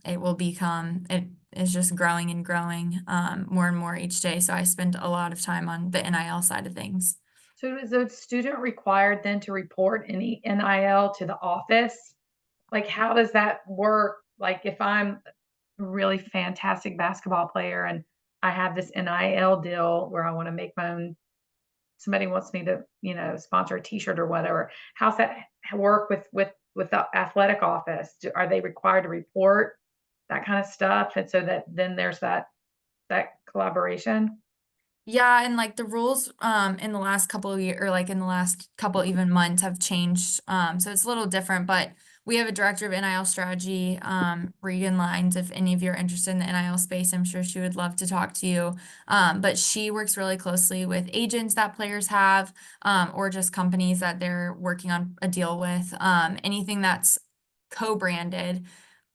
it is just growing and growing more and more each day. So I spend a lot of time on the NIL side of things. So is the student required then to report any NIL to the office? Like, how does that work? Like, if I'm a really fantastic basketball player and I have this NIL deal where I want to make my own, somebody wants me to, sponsor a t-shirt or whatever. How's that work with the athletic office? Are they required to report that kind of stuff? And so that then there's that collaboration. Yeah, and like the rules in the last couple of years, or like in the last couple even months, have changed. So it's a little different, but we have a director of NIL strategy, Regan Lines. If any of you are interested in the NIL space, I'm sure she would love to talk to you. But she works really closely with agents that players have, or just companies that they're working on a deal with. Anything that's co-branded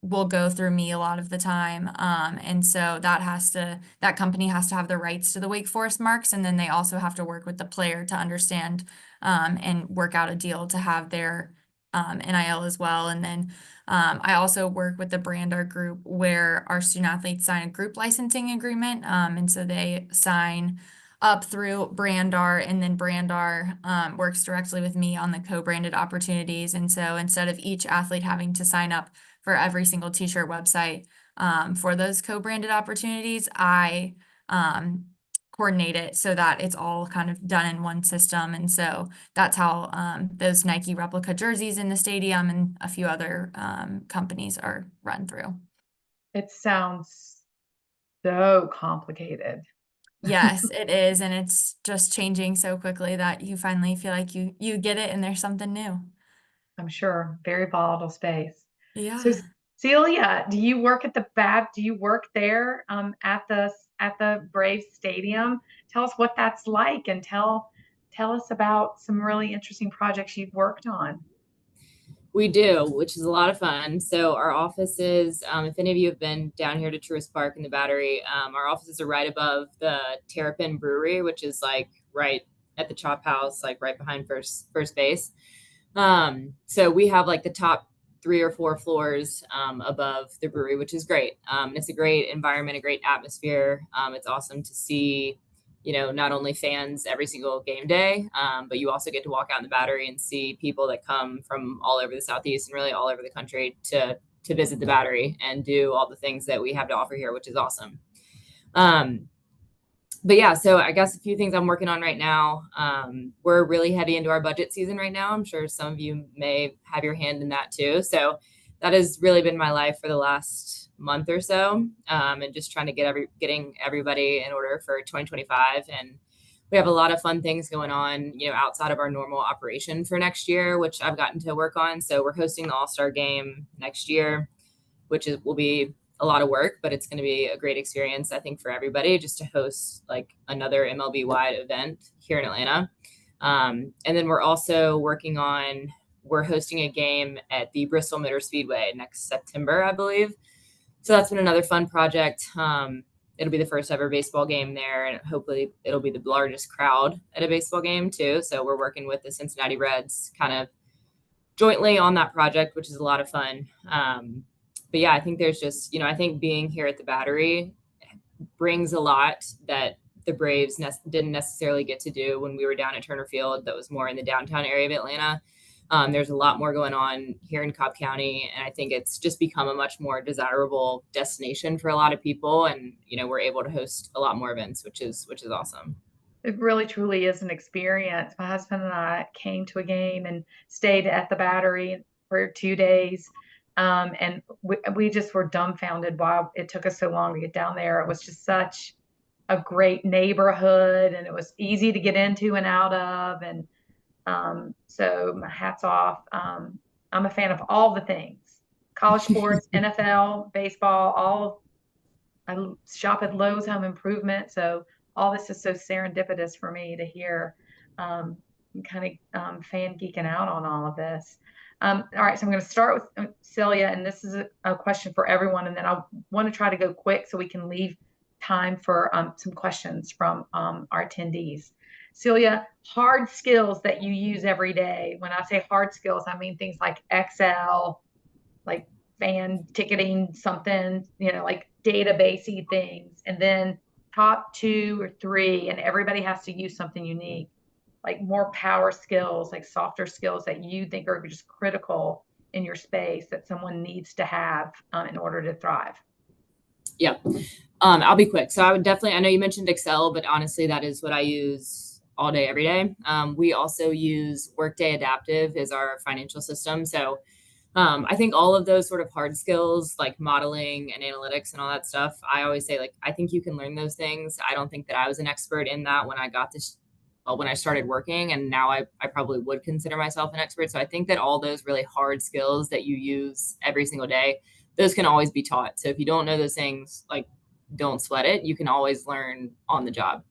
will go through me a lot of the time. And so that company has to have the rights to the Wake Forest marks. And then they also have to work with the player to understand and work out a deal to have their NIL as well. And then I also work with the Brandar group where our student athletes sign a group licensing agreement. And so they sign up through Brandar, and then Brandar works directly with me on the co-branded opportunities. And so instead of each athlete having to sign up for every single t-shirt website for those co-branded opportunities, I coordinate it so that it's all kind of done in one system. And so that's how those Nike replica jerseys in the stadium and a few other companies are run through. It sounds so complicated. Yes, it is. And it's just changing so quickly that you finally feel like you get it and there's something new. I'm sure. Very volatile space. Yeah. So Celia, do you work there at the Braves Stadium? Tell us what that's like, and tell us about some really interesting projects you've worked on. We do, which is a lot of fun. So our offices, if any of you have been down here to Truist Park in the Battery, our offices are right above the Terrapin Brewery, which is like right at the Chop House, like right behind first base. So we have like the top 3 or 4 floors above the brewery, which is great. It's a great environment, a great atmosphere. It's awesome to see, not only fans every single game day, but you also get to walk out in the Battery and see people that come from all over the Southeast and really all over the country to visit the Battery and do all the things that we have to offer here, which is awesome. But yeah, so I guess a few things I'm working on right now. We're really heavy into our budget season right now. I'm sure some of you may have your hand in that too. So that has really been my life for the last month or so, and just trying to getting everybody in order for 2025. And we have a lot of fun things going on, outside of our normal operation for next year, which I've gotten to work on. So we're hosting the All-Star game next year, which will be a lot of work, but it's going to be a great experience, I think, for everybody just to host like another MLB wide event here in Atlanta. And then we're also we're hosting a game at the Bristol Motor Speedway next September, I believe. So that's been another fun project. It'll be the first ever baseball game there, and hopefully it'll be the largest crowd at a baseball game too. So we're working with the Cincinnati Reds kind of jointly on that project, which is a lot of fun. But yeah, I think there's just, I think being here at the Battery brings a lot that the Braves didn't necessarily get to do when we were down at Turner Field. That was more in the downtown area of Atlanta. There's a lot more going on here in Cobb County, and I think it's just become a much more desirable destination for a lot of people. And, we're able to host a lot more events, which is awesome. It really truly is an experience. My husband and I came to a game and stayed at the Battery for 2 days. And we just were dumbfounded why it took us so long to get down there. It was just such a great neighborhood, and it was easy to get into and out of. And so my hat's off. I'm a fan of all the things: college sports, NFL, baseball, I shop at Lowe's Home Improvement. So all this is so serendipitous for me to hear. I'm kind of fan geeking out on all of this. All right, so I'm going to start with Celia, and this is a question for everyone, and then I want to try to go quick so we can leave time for some questions from our attendees. Celia, hard skills that you use every day. When I say hard skills, I mean things like Excel, like fan ticketing, something, like databasey things, and then top 2 or 3, and everybody has to use something unique, like more power skills, like softer skills that you think are just critical in your space that someone needs to have in order to thrive. Yeah. I'll be quick. So I know you mentioned Excel, but honestly, that is what I use all day, every day. We also use Workday Adaptive as our financial system. So I think all of those sort of hard skills like modeling and analytics and all that stuff, I always say, I think you can learn those things. I don't think that I was an expert in that when I started working, and now I probably would consider myself an expert. So I think that all those really hard skills that you use every single day, those can always be taught. So if you don't know those things, don't sweat it. You can always learn on the job.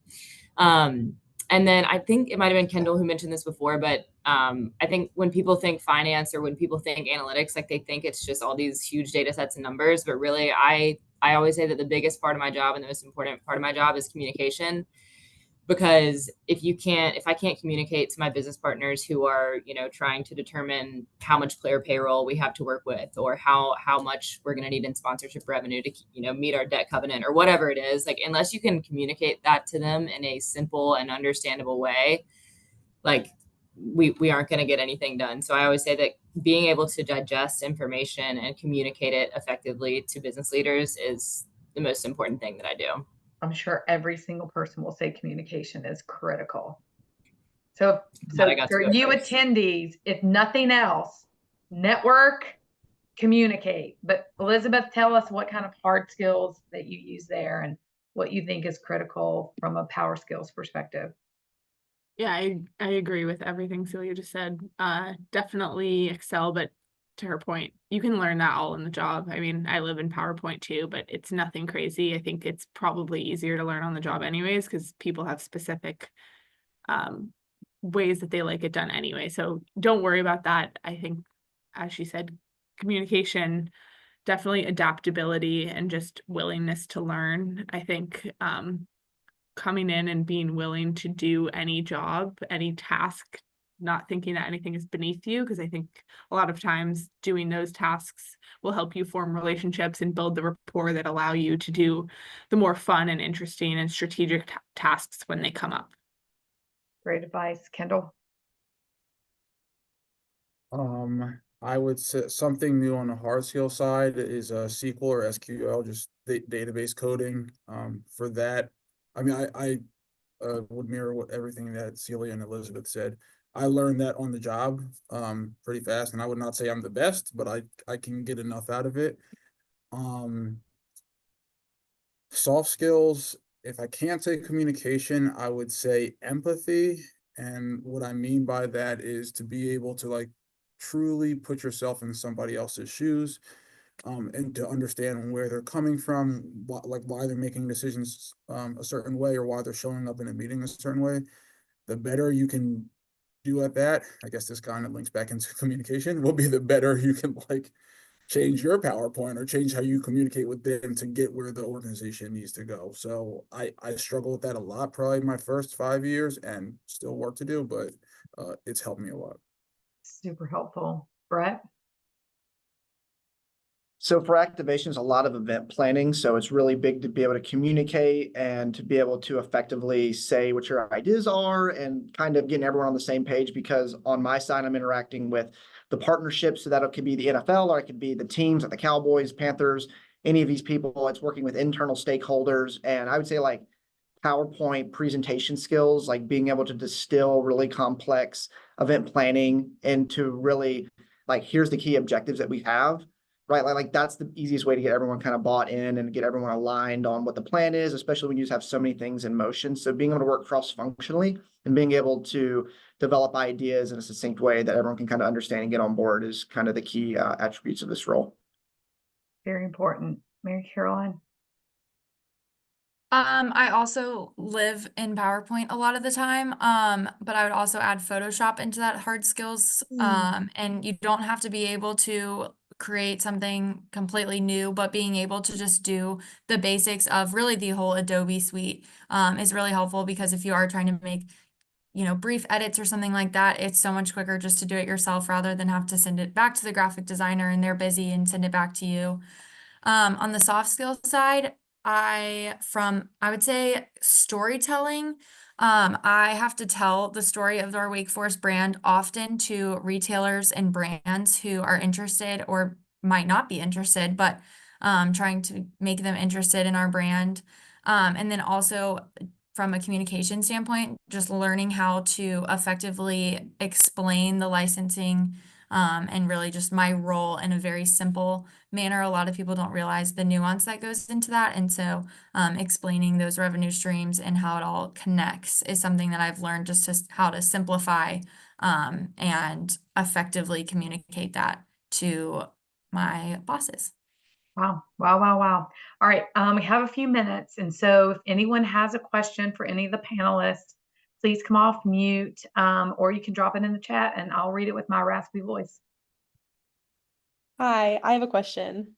And then I think it might've been Kendall who mentioned this before, but I think when people think finance or when people think analytics, they think it's just all these huge data sets and numbers, but really I always say that the biggest part of my job and the most important part of my job is communication. because if I can't communicate to my business partners who are, trying to determine how much player payroll we have to work with, or how much we're going to need in sponsorship revenue to, meet our debt covenant or whatever it is, like, unless you can communicate that to them in a simple and understandable way, like, we aren't going to get anything done. So I always say that being able to digest information and communicate it effectively to business leaders is the most important thing that I do. I'm sure every single person will say communication is critical. So Glad I got to for go you first. attendees, if nothing else, network, communicate. But Elizabeth, tell us what kind of hard skills that you use there and what you think is critical from a power skills perspective. Yeah, I agree with everything Celia just said. Definitely Excel, but to her point, you can learn that all in the job. I mean, I live in PowerPoint too, but it's nothing crazy. I think it's probably easier to learn on the job anyways, because people have specific ways that they like it done anyway. So don't worry about that. I think, as she said, communication, definitely adaptability, and just willingness to learn. I think coming in and being willing to do any job, any task, not thinking that anything is beneath you, because I think a lot of times doing those tasks will help you form relationships and build the rapport that allow you to do the more fun and interesting and strategic tasks when they come up. Great advice, Kendall. I would say something new on the hard skill side is SQL or SQL, just database coding. For that, I mean, I would mirror everything that Celia and Elizabeth said. I learned that on the job pretty fast, and I would not say I'm the best, but I can get enough out of it. Soft skills, if I can't say communication, I would say empathy. And what I mean by that is to be able to like truly put yourself in somebody else's shoes, and to understand where they're coming from, why they're making decisions a certain way, or why they're showing up in a meeting a certain way. The better you can do at that, I guess this kind of links back into communication, will be the better you can like change your PowerPoint or change how you communicate with them to get where the organization needs to go. So I struggle with that a lot, probably my first 5 years, and still work to do, but it's helped me a lot. Super helpful. Brett? So for activations, a lot of event planning. So it's really big to be able to communicate and to be able to effectively say what your ideas are and kind of getting everyone on the same page, because on my side, I'm interacting with the partnerships. So that could be the NFL, or it could be the teams like the Cowboys, Panthers, any of these people. It's working with internal stakeholders. And I would say like PowerPoint presentation skills, like being able to distill really complex event planning into really like, here's the key objectives that we have. Right, like that's the easiest way to get everyone kind of bought in and get everyone aligned on what the plan is, especially when you just have so many things in motion. So being able to work cross-functionally and being able to develop ideas in a succinct way that everyone can kind of understand and get on board is kind of the key attributes of this role. Very important. Mary Caroline? I also live in PowerPoint a lot of the time, but I would also add Photoshop into that hard skills. And you don't have to be able to create something completely new, but being able to just do the basics of really the whole Adobe suite is really helpful, because if you are trying to make, brief edits or something like that, it's so much quicker just to do it yourself rather than have to send it back to the graphic designer and they're busy and send it back to you. On the soft skills side, I would say storytelling. I have to tell the story of our Wake Forest brand often to retailers and brands who are interested or might not be interested, but trying to make them interested in our brand. And then also from a communication standpoint, just learning how to effectively explain the licensing and really just my role in a very simple manner. A lot of people don't realize the nuance that goes into that. And so explaining those revenue streams and how it all connects is something that I've learned, just to how to simplify and effectively communicate that to my bosses. Wow. Wow, wow, wow. All right. We have a few minutes. And so if anyone has a question for any of the panelists, please come off mute, or you can drop it in the chat and I'll read it with my raspy voice. Hi, I have a question.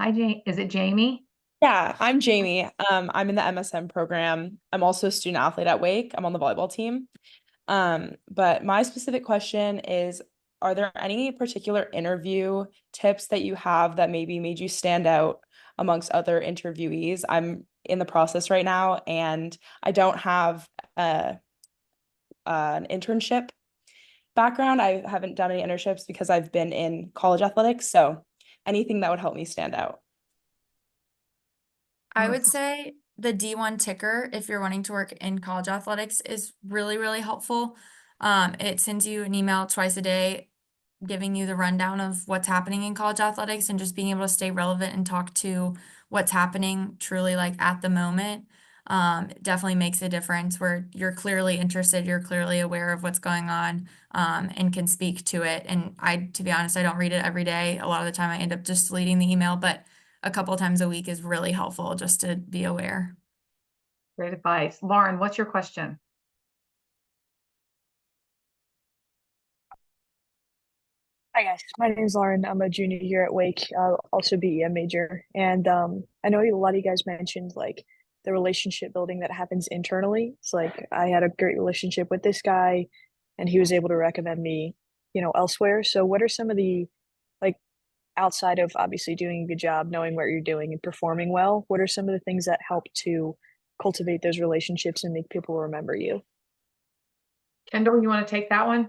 Hi, Jane. Is it Jamie? Yeah, I'm Jamie. I'm in the MSM program. I'm also a student athlete at Wake. I'm on the volleyball team. But my specific question is, are there any particular interview tips that you have that maybe made you stand out amongst other interviewees? I'm in the process right now, and I don't have an internship background. I haven't done any internships because I've been in college athletics. So anything that would help me stand out. I would say the D1 ticker, if you're wanting to work in college athletics, is really, really helpful. It sends you an email twice a day giving you the rundown of what's happening in college athletics and just being able to stay relevant and talk to what's happening truly like at the moment. It definitely makes a difference where you're clearly interested, you're clearly aware of what's going on, and can speak to it. And to be honest, I don't read it every day. A lot of the time I end up just deleting the email, but a couple times a week is really helpful just to be aware. Great advice. Lauren, what's your question? Hi guys, my name is Lauren. I'm a junior here at Wake, also BEM major. And I know a lot of you guys mentioned like the relationship building that happens internally. It's like I had a great relationship with this guy and he was able to recommend me, elsewhere. So what are some of the like outside of obviously doing a good job, knowing what you're doing and performing well, what are some of the things that help to cultivate those relationships and make people remember you? Kendall, you want to take that one?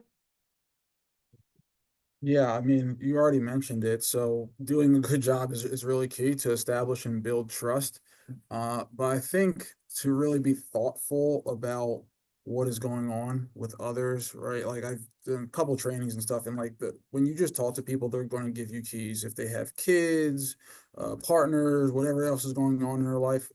Yeah, I mean, you already mentioned it. So doing a good job is really key to establish and build trust. But I think to really be thoughtful about what is going on with others, right? Like I've done a couple trainings and stuff, and like when you just talk to people, they're going to give you keys if they have kids, partners, whatever else is going on in their life.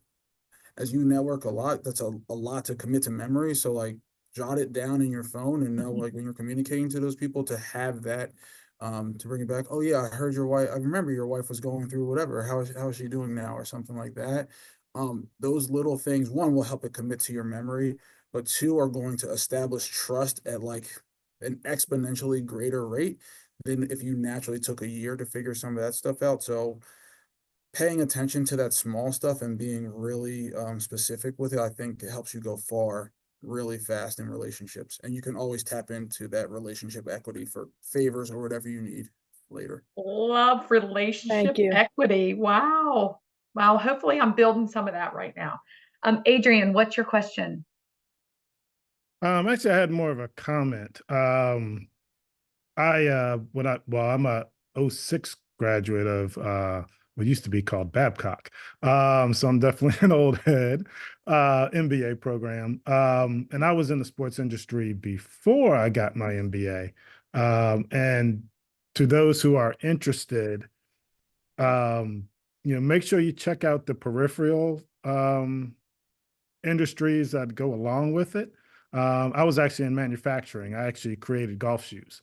As you network a lot, that's a lot to commit to memory. So like jot it down in your phone and know like when you're communicating to those people to have that to bring it back. Oh yeah, I heard your wife. I remember your wife was going through whatever. How is she doing now or something like that. Those little things, one will help it commit to your memory, but two are going to establish trust at like an exponentially greater rate than if you naturally took a year to figure some of that stuff out. So paying attention to that small stuff and being really specific with it, I think it helps you go far really fast in relationships. And you can always tap into that relationship equity for favors or whatever you need later. Love relationship Thank you. equity. Wow. Wow. Hopefully I'm building some of that right now. Adrian, what's your question? Actually, I had more of a comment. I'm a '06 graduate of what used to be called Babcock. So I'm definitely an old head, MBA program. And I was in the sports industry before I got my MBA. And to those who are interested, make sure you check out the peripheral industries that go along with it. I was actually in manufacturing. I actually created golf shoes.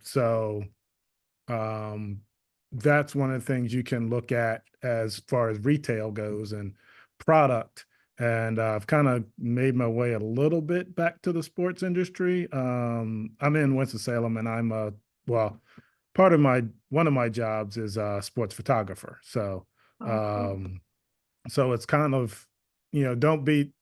So that's one of the things you can look at as far as retail goes and product. And I've kind of made my way a little bit back to the sports industry. I'm in Winston-Salem, and part of one of my jobs is a sports photographer. So, so it's kind of, don't be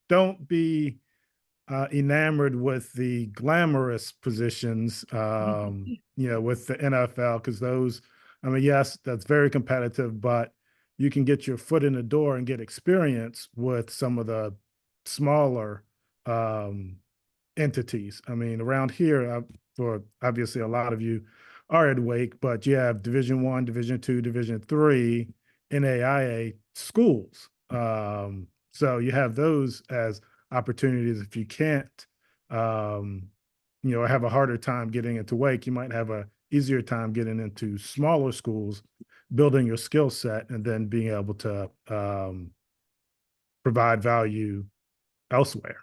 enamored with the glamorous positions, with the NFL, because those, I mean, yes, that's very competitive, but you can get your foot in the door and get experience with some of the smaller entities. I mean, around here, for obviously a lot of you are at Wake, but you have Division I, Division II, Division III, NAIA schools. So you have those as opportunities. If you can't, have a harder time getting into Wake, you might have a easier time getting into smaller schools, building your skill set, and then being able to provide value elsewhere.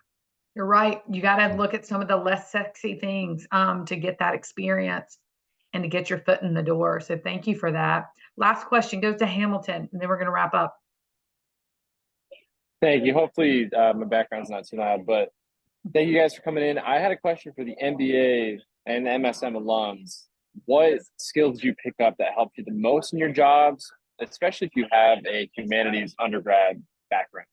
You're right. You got to look at some of the less sexy things to get that experience and to get your foot in the door. So thank you for that. Last question goes to Hamilton, and then we're going to wrap up. Thank you. Hopefully my background's not too loud, but thank you guys for coming in. I had a question for the MBA and MSM alums. What skills did you pick up that helped you the most in your jobs? especially if you have a humanities undergrad background?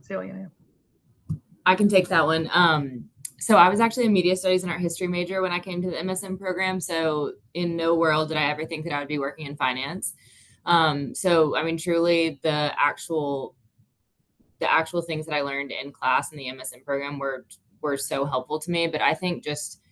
Celia. I can take that one. So I was actually a media studies and art history major when I came to the MSN program. So in no world did I ever think that I would be working in finance. So I mean, truly the actual things that I learned in class in the MSN program were so helpful to me. But I think just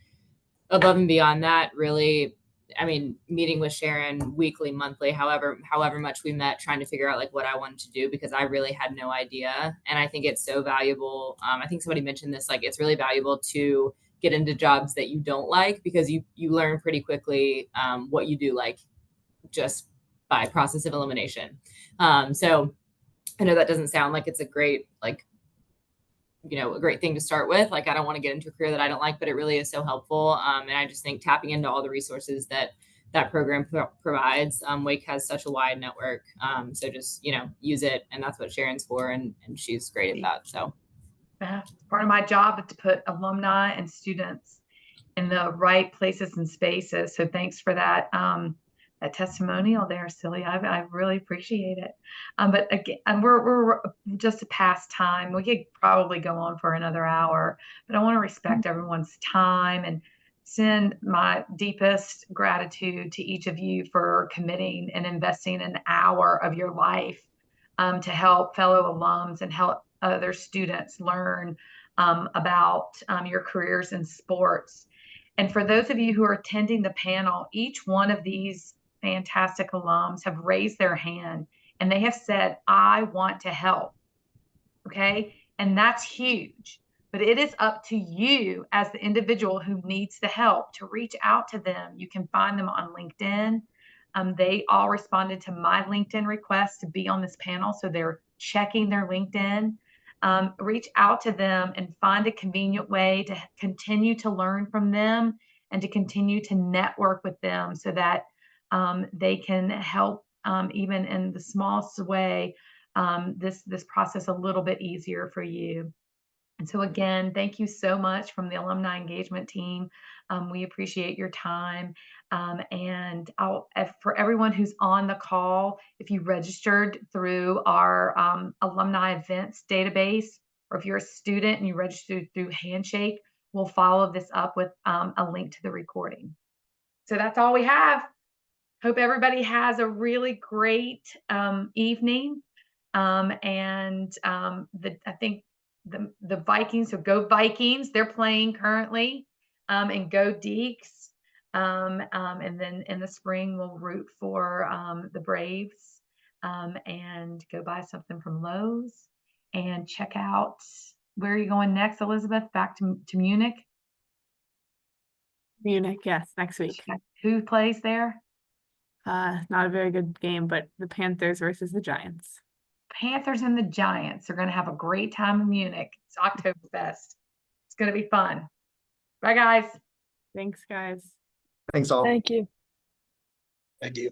above and beyond that, really, I mean, meeting with Sharon weekly, monthly, however much we met, trying to figure out like what I wanted to do, because I really had no idea. And I think it's so valuable. I think somebody mentioned this, like it's really valuable to get into jobs that you don't like, because you learn pretty quickly what you do like just by process of elimination. So I know that doesn't sound like it's a great a great thing to start with. Like, I don't want to get into a career that I don't like, but it really is so helpful. And I just think tapping into all the resources that program provides. Wake has such a wide network. So just, use it. And that's what Sharon's for. And she's great at that. So Part of my job is to put alumni and students in the right places and spaces. So thanks for that testimonial there, Silly. I really appreciate it. But again, we're just past time. We could probably go on for another hour, but I want to respect everyone's time and send my deepest gratitude to each of you for committing and investing an hour of your life to help fellow alums and help other students learn about your careers in sports. And for those of you who are attending the panel, each one of these fantastic alums have raised their hand and they have said, I want to help. Okay. And that's huge. But it is up to you as the individual who needs the help to reach out to them. You can find them on LinkedIn. They all responded to my LinkedIn request to be on this panel. So they're checking their LinkedIn. Reach out to them and find a convenient way to continue to learn from them and to continue to network with them so that they can help even in the smallest way this process a little bit easier for you. And so again, thank you so much from the alumni engagement team. We appreciate your time. And for everyone who's on the call, if you registered through our alumni events database, or if you're a student and you registered through Handshake, we'll follow this up with a link to the recording. So that's all we have. Hope everybody has a really great evening. I think the Vikings, so go Vikings, they're playing currently, and go Deeks. And then in the spring, we'll root for the Braves, and go buy something from Lowe's and check out where are you going next, Elizabeth? Back to Munich? Munich, yes, next week. Who plays there? Not a very good game, but the Panthers versus the Giants. Panthers and the Giants are going to have a great time in Munich. It's Oktoberfest. It's going to be fun. Bye, guys. Thanks, guys. Thanks all. Thank you. Thank you.